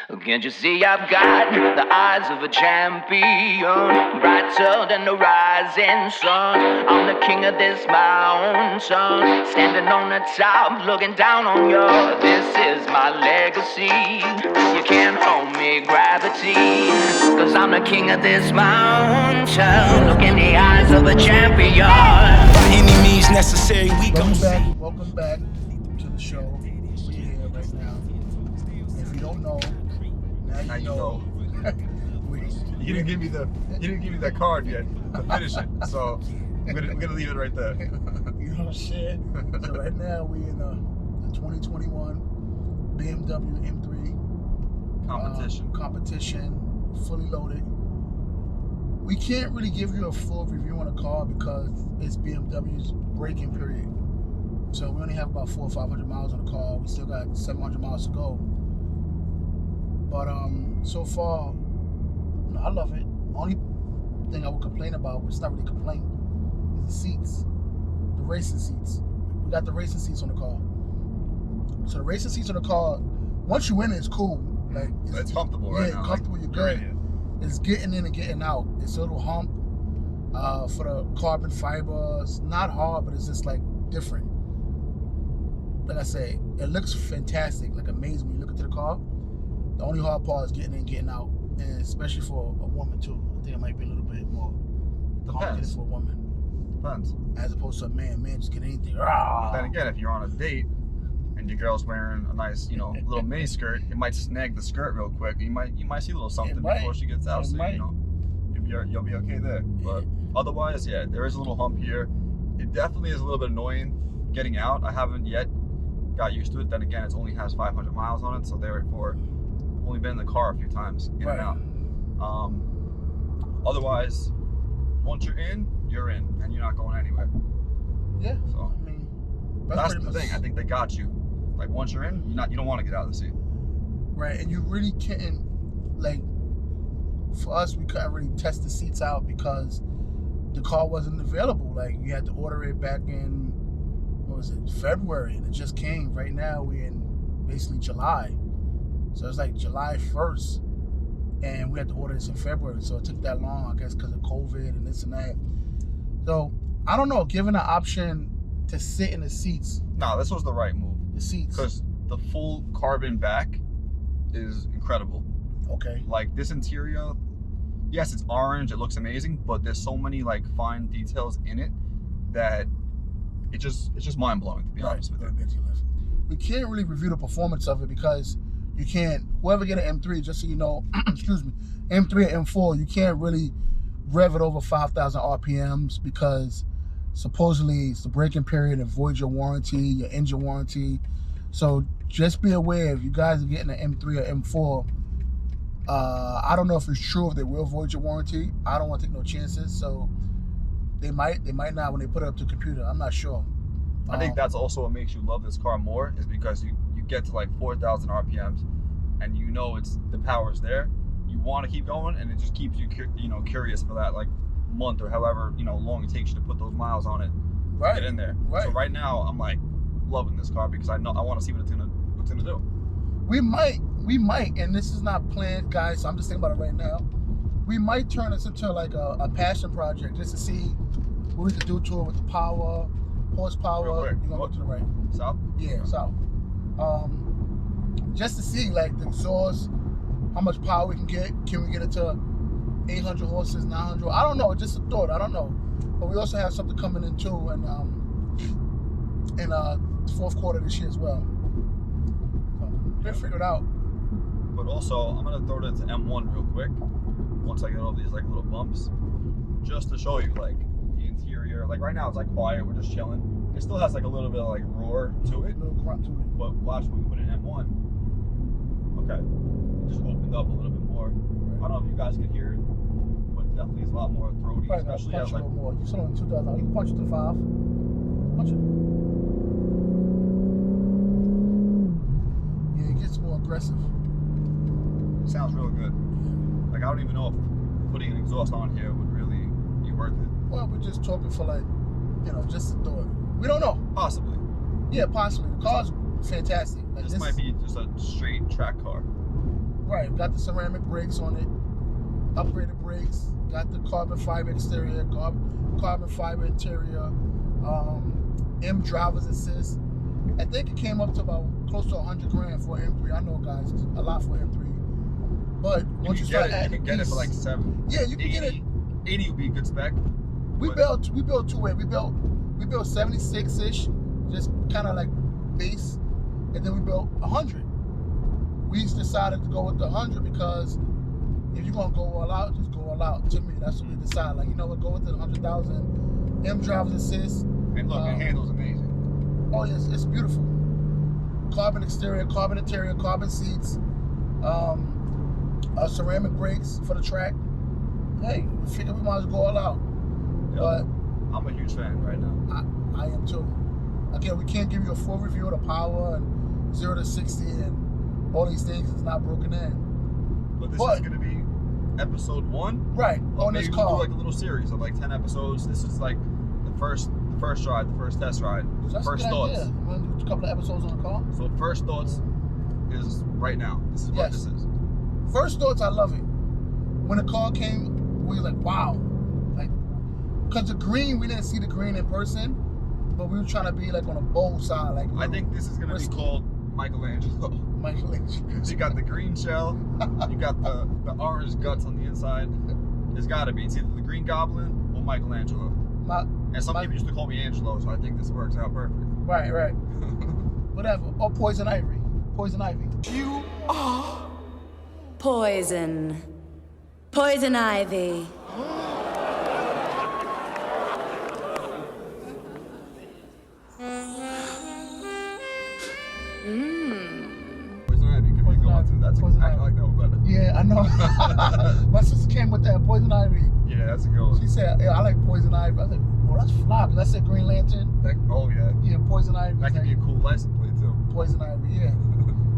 Can't you see I've got the eyes of a champion, brighter than the rising sun? I'm the king of this mountain, standing on the top, looking down on you. This is my legacy. You can't hold me, gravity, cause I'm the king of this mountain. Look in the eyes of a champion. By any means necessary, we gon' see. Welcome back to the show. We're here right now. If you don't know, now you know. You didn't give me that card yet to finish it, so I'm gonna leave it right there. You know what I'm saying? So right now we in the 2021 BMW M3 competition, fully loaded. We can't really give you a full review on the car because it's BMW's braking period. So we only have about 400 or 500 miles on the car. We still got 700 miles to go. But so far, I love it. Only thing I would complain about, which is not really a complaint, is the seats, the racing seats. We got the racing seats on the car. So the racing seats on the car, once you in it, it's cool. Like it's comfortable right now. Yeah, comfortable. You're good. It's getting in and getting out. It's a little hump for the carbon fiber. It's not hard, but it's just like different. Like I say, it looks fantastic, like amazing when you look into the car. The only hard part is getting in and getting out, and especially for a woman too. I think it might be a little bit more complicated for a woman. Depends. As opposed to a man. Man just get anything. But then again, if you're on a date and your girl's wearing a nice, little mini skirt, it might snag the skirt real quick. You might see a little something before she gets out, so you'll be okay there. But otherwise, yeah, there is a little hump here. It definitely is a little bit annoying getting out. I haven't yet got used to it. Then again, it only has 500 miles on it, so therefore only been in the car a few times in and out. Otherwise, once you're in, and you're not going anywhere. Yeah. So I mean, that's the thing. I think they got you. Like once you're in, you don't want to get out of the seat. Right, and you really can't, like, for us, we couldn't really test the seats out because the car wasn't available. Like, you had to order it back in, February, and it just came. Right now, we're in basically July. So it's like July 1st, and we had to order this in February. So it took that long, I guess, because of COVID and this and that. So, I don't know, given the option to sit in the seats. No, this was the right move. The seats. Because the full carbon back is incredible. Okay. Like this interior, yes, it's orange, it looks amazing, but there's so many like fine details in it that it's just mind blowing, to be honest with you. We can't really review the performance of it because you can't. Whoever get an M3, just so you know, excuse me, M3 and M4, you can't really rev it over 5,000 RPMs because supposedly it's the braking period and void your warranty, your engine warranty. So just be aware if you guys are getting an M3 or M4. I don't know if it's true if they will void your warranty. I don't want to take no chances. So they might not when they put it up to the computer. I'm not sure. I think that's also what makes you love this car more, is because you get to like 4,000 RPMs and it's the power's there. You want to keep going, and it just keeps you curious for that like month or however long it takes you to put those miles on it. Right. Get in there. Right. So right now I'm like loving this car because I want to see what it's gonna do. We might, and this is not planned, guys. So I'm just thinking about it right now. We might turn this into like a passion project just to see what we can do to it with the power, horsepower. Real quick. You're gonna go to the right. South? Yeah, south. Just to see like the exhaust, how much power we can get. Can we get it to 800 horses, 900? I don't know. Just a thought. I don't know. But we also have something coming in too, and in fourth quarter this year as well. So we'll figure it out. But also, I'm gonna throw it into M1 real quick once I get all these like little bumps, just to show you like the interior. Like right now, it's like quiet. We're just chilling. It still has like a little bit of like roar to it. A little grunt to it. But watch when we put it in M1. Okay, it just opened up a little bit more. I don't know if you guys can hear it, but it definitely is a lot more throaty, especially as like. More. You saw it in 2000. You can punch it to 5. Punch it. Yeah, it gets more aggressive. It sounds real good. Like I don't even know if putting an exhaust on here would really be worth it. Well, we're just talking for like, just a thought. We don't know. Possibly. Yeah, possibly. The car's fantastic. Like, this might be just a straight track car. Right, got the ceramic brakes on it, upgraded brakes, got the carbon fiber exterior, carbon fiber interior, M driver's assist. I think it came up to about close to 100 grand for an M3. I know, guys, it's a lot for an M3. But once you start adding, you can get it for like 7. Yeah, you can get it. 80 would be a good spec. We built two-way. We built 76-ish, just kind of like base, and then we built 100. We decided to go with the 100 because if you're gonna go all out, just go all out. To me, that's what we decided. Like, you know what, go with the 100,000 M driver's assist. And look, it handles amazing. Oh yes, it's beautiful. Carbon exterior, carbon interior, carbon seats, ceramic brakes for the track. Hey, we figured we might as well go all out. Yep. But I'm a huge fan right now. I am too. Again, we can't give you a full review of the power and 0 to 60 and all these things. It's not broken in. But this is going to be episode 1. Right, on this car. We'll do like a little series of like 10 episodes. This is like the first ride, the first test ride. That's first a good thoughts. Idea. We're going to do a couple of episodes on the car. So first thoughts is right now. This is what this is. First thoughts, I love it. When the car came, we were like, wow. Like, because the green, we didn't see the green in person, but we were trying to be like on a bold side. Like, I think this is going to be called Michelangelo. Michelangelo. You got the green shell, you got the orange guts on the inside. It's got to be. It's either the Green Goblin or Michelangelo. And some people used to call me Angelo, so I think this works out perfect. Right. Whatever. Or Poison Ivy. Poison Ivy. You are poison. Poison Ivy. Poison Ivy could be going to. That's Poison I Ivy. like that one better. Yeah, I know. My sister came with that Poison Ivy. Yeah, that's a good one. She said, yeah, I like Poison Ivy. I was like, well, that's fly, because I said Green Lantern. Oh, yeah. Yeah, Poison Ivy. That could be a cool license plate, too. Poison Ivy, yeah.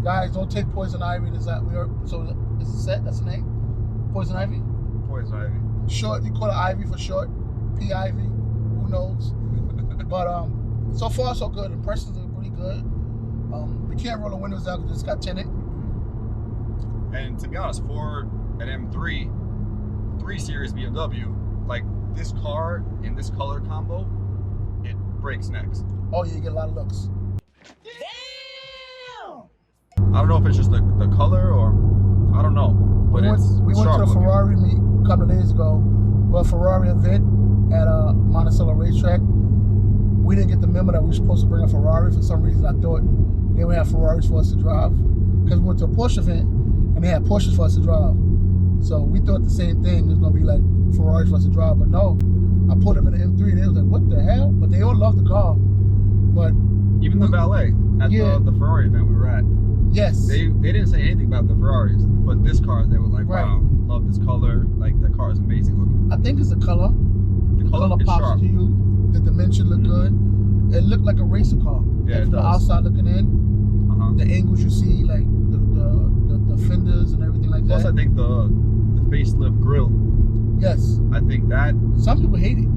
Guys, don't take Poison Ivy. So it's a set, that's the name? Poison Ivy? Poison Ivy. Short, you call it Ivy for short. P Ivy, who knows? But so far so good. Impressions are pretty good. We can't roll the windows out because it's got tinted. And to be honest, for an M3 Series BMW, like this car in this color combo, it breaks necks. Oh yeah, you get a lot of looks. Damn! I don't know if it's just the color or I don't know, but we went to the looking. Ferrari meet a couple of days ago. Well, Ferrari event at Monticello racetrack. We didn't get the memo that we were supposed to bring a Ferrari. For some reason, I thought they would have Ferraris for us to drive, because we went to a Porsche event and they had Porsches for us to drive. So we thought the same thing. It was gonna be like Ferraris for us to drive, but no. I pulled up in the M3 and they was like, what the hell? But they all loved the car. But even the valet at the Ferrari event we were at. Yes. They didn't say anything about the Ferraris, but this car they were like, wow, love this color. Like the car is amazing looking. I think it's the color. The color is pops sharp. to you. The dimension look good. It looked like a racer car. Yeah, like it from does. the outside looking in. The angles you see, like the fenders and everything like Plus, that. I think the facelift grille. Yes. I think that some people hate it.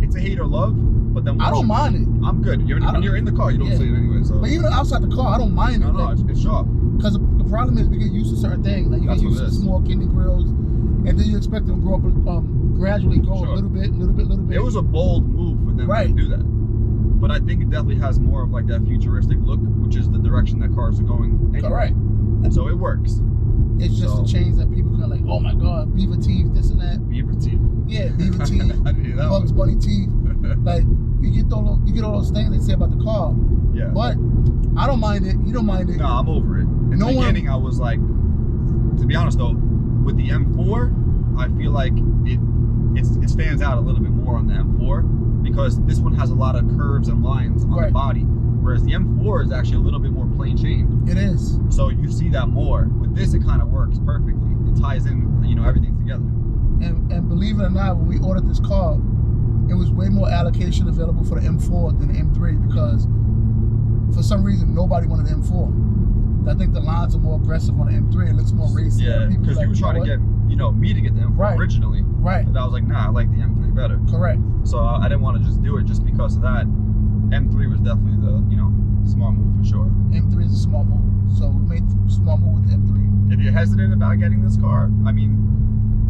It's a hate or love, but then I don't mind it. I'm good. When you're in the car, you don't see it anyway. So. But even outside the car, I don't mind it. No, it's sharp. Because the problem is we get used to certain things. Like you get used to small kidney grills, and then you expect them to grow up, gradually grow a little bit. It was a bold move for them to do that. But I think it definitely has more of like that futuristic look, which is the direction that cars are going anyway. Correct. So it works. It's just a change that people kind of like, oh my God, beaver teeth, this and that. Beaver teeth. Yeah, beaver teeth. I didn't hear that Bugs Bunny teeth. Like you get all those things they say about the car. Yeah. But I don't mind it. You don't mind it. No, I'm over it. In the beginning, I was like, to be honest though, with the M4, I feel like it stands out a little bit more on the M4 because this one has a lot of curves and lines on the body, whereas the M4 is actually a little bit more plain Jane. It is. So you see that more. With this, it kind of works perfectly. It ties in, everything together. And believe it or not, when we ordered this car, it was way more allocation available for the M4 than the M3 because for some reason nobody wanted the M4. I think the lines are more aggressive on the M3. It looks more racy. Yeah, because you were trying to get, me to get the M4 originally. Right. But I was like, nah, I like the M3 better. Correct. So I didn't want to just do it just because of that. M3 was definitely the, smart move for sure. M3 is a small move. So we made a small move with the M3. If you you're hesitant about getting this car, I mean,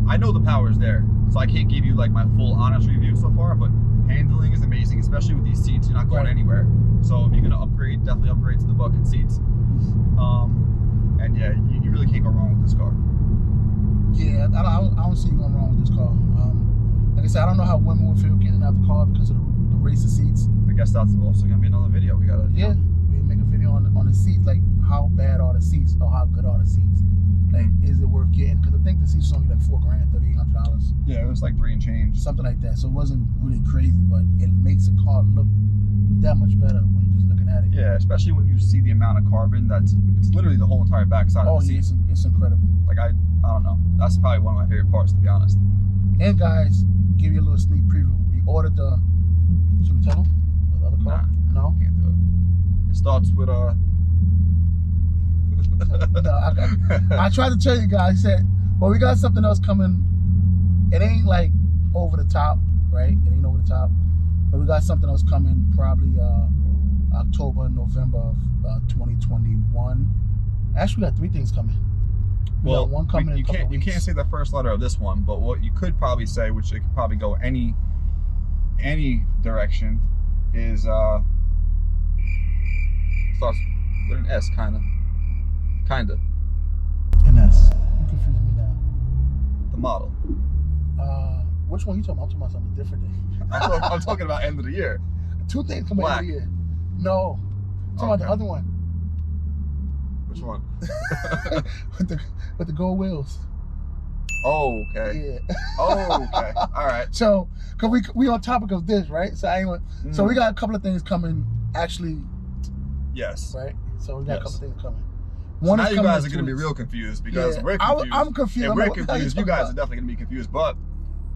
I know the power's there, so I can't give you like my full honest review so far, but handling is amazing, especially with these seats. You're not going anywhere. So if you're gonna upgrade, definitely upgrade to the bucket seats. And yeah, you really can't go wrong with this car. Yeah, I don't see you going wrong with this car. Like I said, I don't know how women would feel getting out the car because of the racer seats. I guess that's also gonna be another video. We gotta we make a video on the seats, like how bad are the seats or how good are the seats. Like, is it worth getting? Because I think the seats was only like $4 grand, $3,800. Yeah, it was like 3 and change, something like that. So it wasn't really crazy, but it makes a car look that much better when you're just looking at it. Yeah, especially when you see the amount of carbon it's literally the whole entire back side of the seat. It's incredible. Like I don't know. That's probably one of my favorite parts, to be honest. And guys, give you a little sneak preview. We ordered the. Should we tell them the other car? No, can't do it. It starts with No, I tried to tell you guys. I said, well, we got something else coming. It ain't like over the top, right? It ain't over the top, but we got something else coming probably October and November of 2021. Actually, we got 3 things coming. Well, one coming in a couple you weeks. can't say the first letter of this one, but what you could probably say, which it could probably go any direction, is starts with an S, kinda. An S. You confuse me now. The model. Which one you talking about? I'm talking about something different. I'm talking about end of the year. 2 things coming out of the year. No, I'm talking about the other one. Which one? with the gold wheels. Oh, okay. Yeah. Oh, okay. All right. So, cause we on topic of this, right? So so we got a couple of things coming. Actually. Yes. Right. So we got a couple of things coming. One now you guys are going to be real confused because we're confused. I'm confused. If we're confused, you guys are definitely going to be confused. But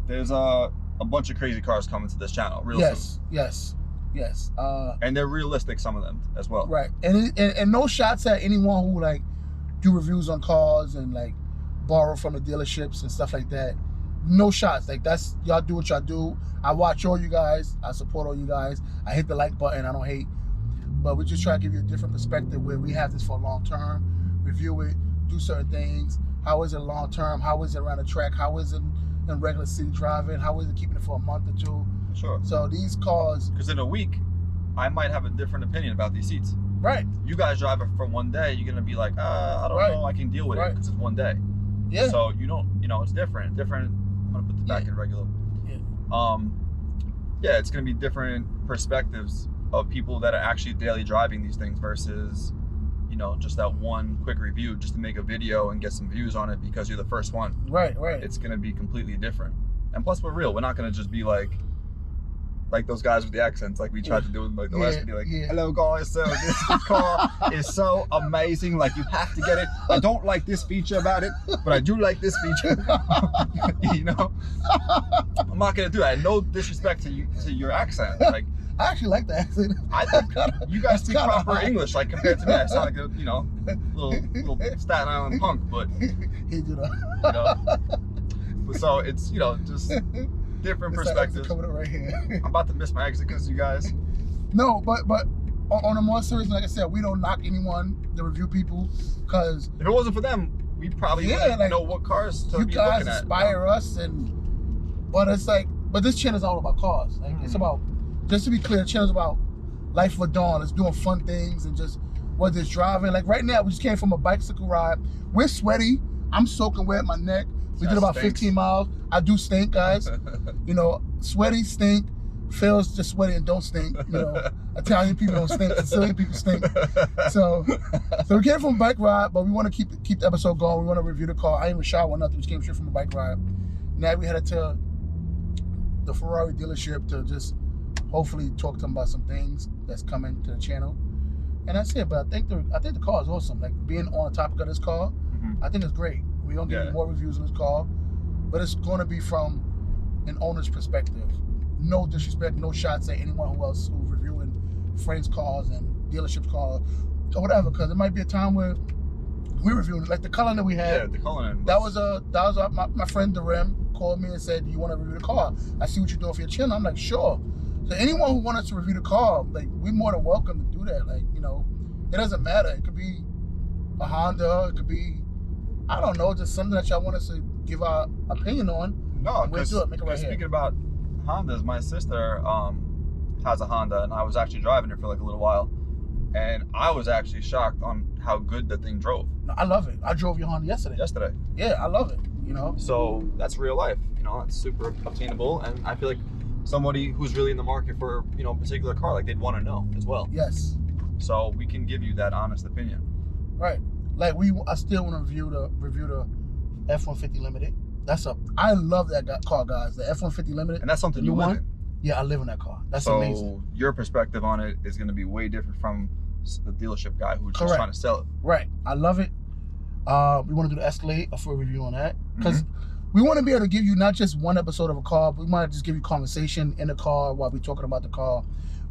there's a bunch of crazy cars coming to this channel real soon. Yes. And they're realistic, some of them as well. Right. And no shots at anyone who like do reviews on cars and like borrow from the dealerships and stuff like that. No shots. Like that's y'all do what y'all do. I watch all you guys. I support all you guys. I hit the like button. I don't hate. But we just try to give you a different perspective where we have this for a long term, review it, do certain things. How is it long term? How is it around the track? How is it in regular city driving? How is it keeping it for a month or 2? Sure. So these cars. Because in a week, I might have a different opinion about these seats. Right. You guys drive it for one day, you're going to be like, I don't know, I can deal with it because it's one day. Yeah. So you don't, it's different. I'm going to put the back in regular. Yeah. Yeah, it's going to be different perspectives of people that are actually daily driving these things versus, just that one quick review just to make a video and get some views on it because you're the first one. Right. It's going to be completely different. And plus, we're real. We're not going to just be like those guys with the accents like we tried to do with like the last video. Like, hello guys, so this car is so amazing. Like, you have to get it. I don't like this feature about it, but I do like this feature. I'm not going to do that. No disrespect to your accent. Like, I actually like the accent. I think you guys speak proper English, like compared to me. I sound like a little Staten Island punk, but so it's just different perspectives. Coming up right here. I'm about to miss my exit because you guys. No, but on a more serious, like I said, we don't knock anyone, the review people, because if it wasn't for them, we probably wouldn't know what cars to be looking at. You guys inspire us, but it's like, but this channel is all about cars. Like it's about. Just to be clear, the channel's about life for dawn. It's doing fun things and just whether it's driving. Like right now, we just came from a bicycle ride. We're sweaty. I'm soaking wet. My neck. We did about 15 miles. I do stink, guys. Sweaty, stink. Phil's just sweaty and don't stink. Italian people don't stink. Sicilian people stink. So we came from a bike ride, but we want to keep the episode going. We want to review the car. I didn't even shower or nothing. We just came straight from a bike ride. Now we headed to the Ferrari dealership to just hopefully talk to them about some things that's coming to the channel, and that's it. But I think the car is awesome. Like being on the topic of this car, I think it's great. We're gonna give you more reviews on this car, but it's gonna be from an owner's perspective. No disrespect, no shots at anyone who's reviewing friends' cars and dealerships' cars or whatever. Because it might be a time where we're reviewing like the Cullinan that we had. Yeah, the Cullinan. That was my friend Darem called me and said, "Do you want to review the car? I see what you're doing for your channel." I'm like, "Sure." So anyone who wants us to review the car, like we're more than welcome to do that. Like, it doesn't matter. It could be a Honda, it could be, I don't know, just something that y'all want us to give our opinion on. No, we'll do it. Make it right speaking here. about Hondas, my sister has a Honda, and I was actually driving it for like a little while, and I was actually shocked on how good the thing drove. No, I love it. I drove your Honda yesterday. Yeah, I love it. You know. So that's real life. You know, it's super obtainable, and I feel like somebody who's really in the market for a particular car, like they'd want to know as well. Yes. So we can give you that honest opinion. Right. Like I still want to review the F-150 Limited. I love that car, guys. The F-150 Limited. And that's something you live in. Yeah, I live in that car. That's so amazing. So your perspective on it is going to be way different from the dealership guy who's just trying to sell it. Right. I love it. We want to do the Escalade, a full review on that. Because we want to be able to give you not just one episode of a car, but we might just give you conversation in the car while we're talking about the car.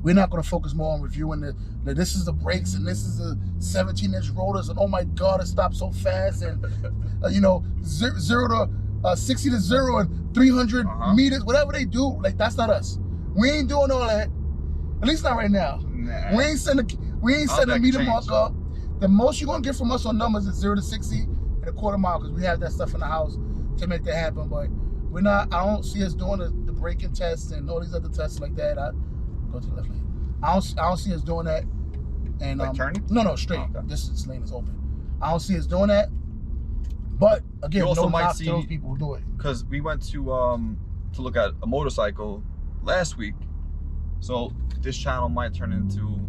We're not going to focus more on reviewing this is the brakes and this is the 17-inch rotors and oh my God, it stopped so fast and 0 to 60 to 0 and 300 meters, whatever they do, like that's not us. We ain't doing all that. At least not right now. Nah. We ain't setting a meter mark up. The most you're gonna get from us on numbers is 0 to 60 and a quarter mile because we have that stuff in the house to make that happen. But we're not. I don't see us doing the braking tests and all these other tests like that. Go to the left lane. I don't see us doing that. And like turning? No, straight. Oh, okay. This lane is open. I don't see us doing that. But again, you also might see those people who do it. Because we went to look at a motorcycle last week, so this channel might turn into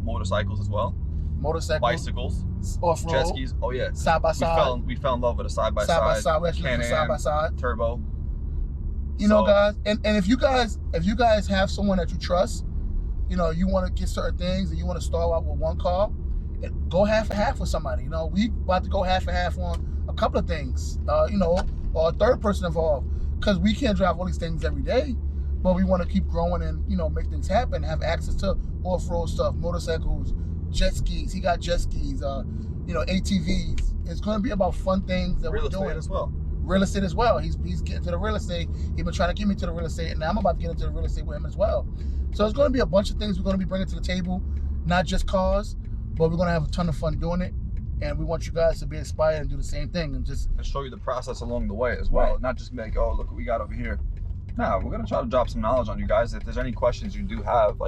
motorcycles as well. Motorcycles, bicycles, off-road, jet skis. Oh yeah, side by side. We fell in love with a side by side. We're actually side by side. Turbo. You know, guys, and if you guys have someone that you trust, you want to get certain things and you want to start out with one car, go half and half with somebody. We about to go half and half on a couple of things. Or a third person involved, because we can't drive all these things every day, but we want to keep growing and make things happen. Have access to off-road stuff, motorcycles, jet skis. He got jet skis. ATVs. It's going to be about fun things that we're doing. Real estate as well. He's getting to the real estate. He's been trying to get me to the real estate, and now I'm about to get into the real estate with him as well. So it's going to be a bunch of things we're going to be bringing to the table, not just cars, but we're going to have a ton of fun doing it. And we want you guys to be inspired and do the same thing and show you the process along the way as well. Right. Not just be like, oh, look what we got over here. No, we're going to try to drop some knowledge on you guys. If there's any questions you do have,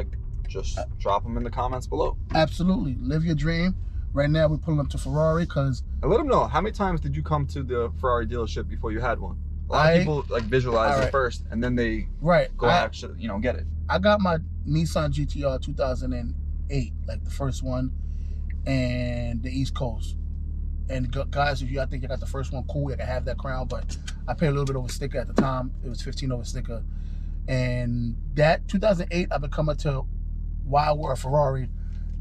just drop them in the comments below. Absolutely. Live your dream. Right now, we're pulling up to Ferrari because... And let them know, how many times did you come to the Ferrari dealership before you had one? A lot of people visualize it first, and then they go actually, get it. I got my Nissan GTR 2008, the first one, and the East Coast. And guys, I think you got the first one, cool, you can have that crown, but I paid a little bit over sticker at the time. It was 15 over sticker. And that 2008, I've been coming to Wild World Ferrari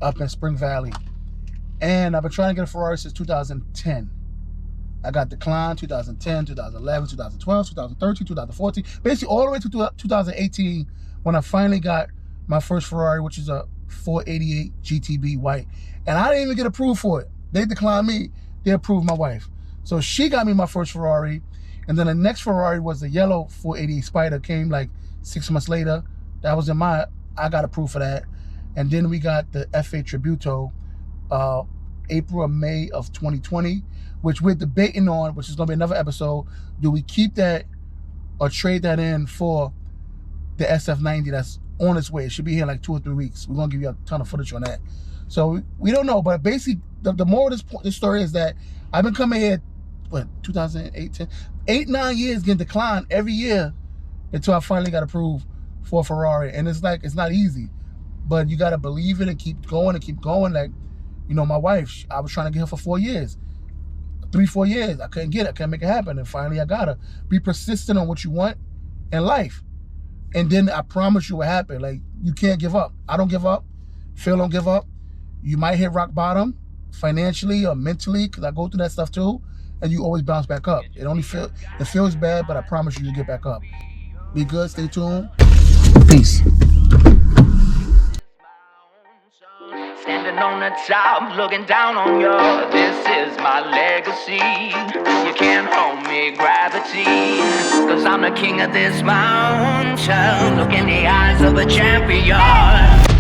up in Spring Valley. And I've been trying to get a Ferrari since 2010. I got declined 2010, 2011, 2012, 2013, 2014, basically all the way to 2018 when I finally got my first Ferrari, which is a 488 GTB white. And I didn't even get approved for it. They declined me, they approved my wife. So she got me my first Ferrari. And then the next Ferrari was the yellow 488 Spider, came 6 months later. That was I got approved for that. And then we got the F8 Tributo, April or May of 2020, which we're debating on, which is going to be another episode. Do we keep that or trade that in for the SF90 that's on its way? It should be here 2 or 3 weeks. We're going to give you a ton of footage on that. So we don't know, but basically the more of this story is that I've been coming here, 2008, 10, 8, 9 years getting declined every year until I finally got approved for a Ferrari. And it's not easy, but you got to believe it and keep going and keep going. My wife, I was trying to get her for 4 years, 3-4 years. I couldn't get it. I couldn't make it happen. And finally, I got her. Be persistent on what you want in life. And then I promise you what happened. You can't give up. I don't give up. Phil don't give up. You might hit rock bottom financially or mentally, because I go through that stuff too, and you always bounce back up. It feels bad, but I promise you get back up. Be good. Stay tuned. Peace. Standing on the top, looking down on you. This is my legacy. You can't hold me, gravity. Cause I'm the king of this mountain. Look in the eyes of a champion.